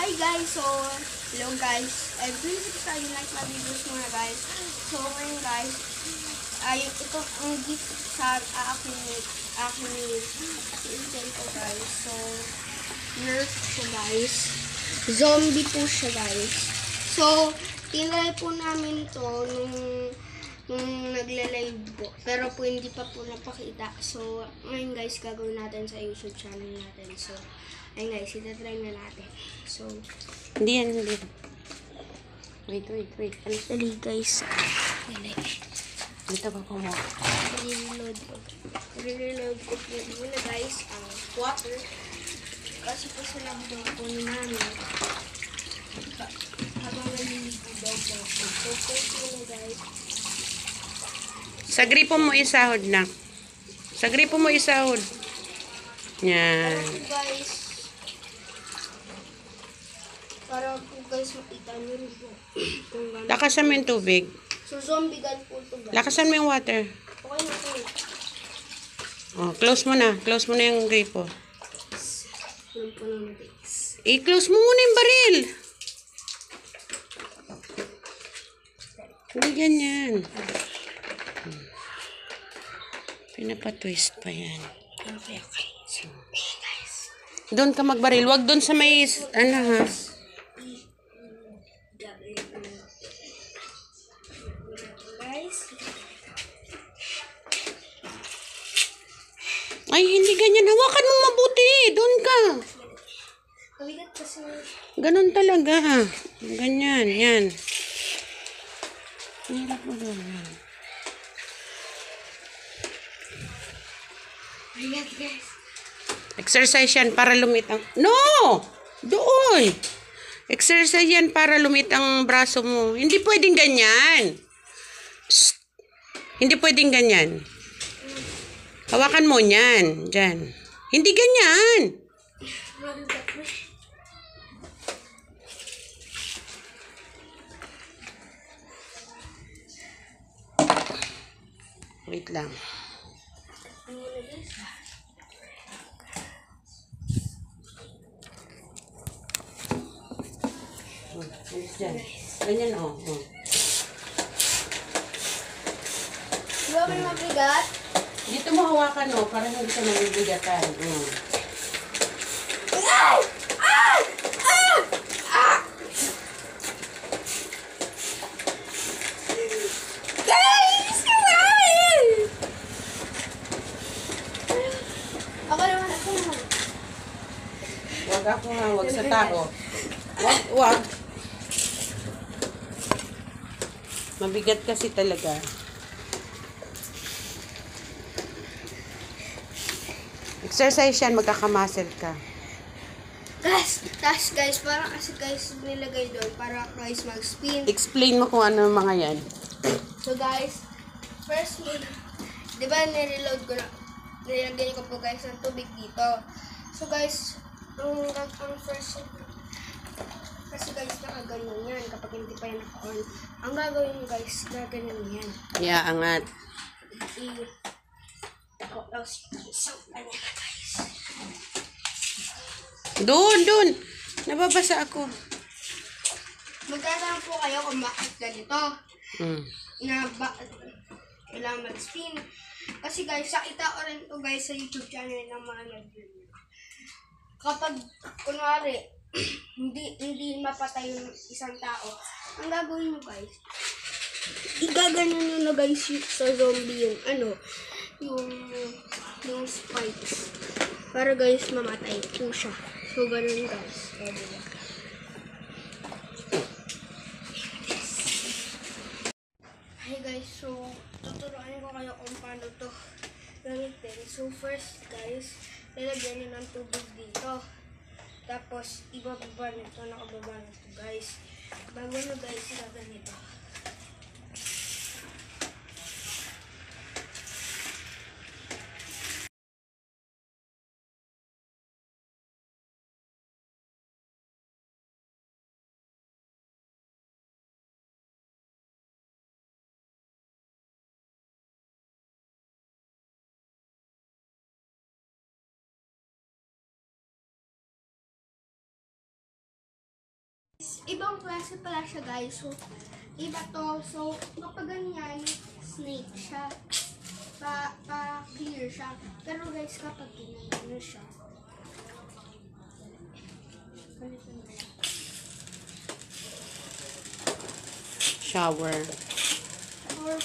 Hi guys, so hello guys, please subscribe, like my videos muna guys. So ngayon guys, ay ito ang gift sa akin ni Intel ko guys. So nerf siya guys, zombie po siya guys. So tinry po namin to nung nagle-live po, pero po hindi pa po napakita. So ngayon guys, gagawin natin sa YouTube channel natin. So ayun guys, itatry na natin. So, hindi yan, hindi. Wait. dali guys. Dito ka mo. Reload ko po muna guys ang water. Kasi po sa labo po ni mami. Habang naliligo daw po ako. So, first muna guys. Sa gripo mo isahod na. Sa gripo mo isahod. Yan. Para po guys makita nyo rin po. Lakasan mo yung tubig. So, zombie gun po ito guys. Lakasan mo yung water. Okay na po. Oh, close mo na. Close mo na yung gripo. Alam po naman guys. I-close mo muna yung baril. Hindi ganyan. Pinapatwist pa yan. Okay. So, guys. Doon ka magbaril. Wag doon sa may, ano ha. Guys. Ay, hindi ganyan. Hawakan mo mabuti. Doon ka. Kabigat kasi. Ganon talaga. Ganyan. Yan. Hirap mo doon. Yan. Kabigat guys. Exercise yan para lumit ang... No! Doon! Exercise yan para lumit ang braso mo. Hindi pwedeng ganyan. Psst. Hindi pwedeng ganyan. Hawakan mo yan. Diyan. Hindi ganyan. Wait lang. Diyan. Ganyan o. Di ba may mabigat? Dito mo hawakan o para hindi ka nabibigatan. Wag ako ha, wag sa tao. Wag. Mabigat kasi talaga. Exercise yan, magkakamuscle ka. Tas guys, para kasi guys nilagay doon para guys mag-spin. Explain mo kung ano yung mga yan. So guys, first di ba nireload ko na, nilagay ko po guys ng tubig dito. So guys, ang first, kasi guys nakaganyan yan kapag hindi pa yan naka-on. Ang gagawin nyo guys, gaganyan yan. Yeah, angat. So, ganyan na guys. Doon. Nababasa ako. Magtatanong po kayo kung bakit ganito. Na kailangan mag-spin. Kasi guys, sakita ko rin to guys sa YouTube channel ng mga nag-video. Kapag, kunwari, hindi mapatay yung isang tao, ang gagawin nyo guys, igaganyan nyo na guys sa zombie yung spikes. Para guys, mamatay po siya. So, ganun guys. Hi guys, so tuturuan ko kayo kung paano to gamitin. So first guys, lalagyan nyo ng tubig dito. Tapos ibababa nito, nakababa nito guys. Bago nyo guys, gaganito. Ibang klase pala siya, guys. So, iba to. So, kapag ganyan, snake siya. Pa-clear siya. Pero guys, kapag ganyan siya, ganito na siya. Shower. Or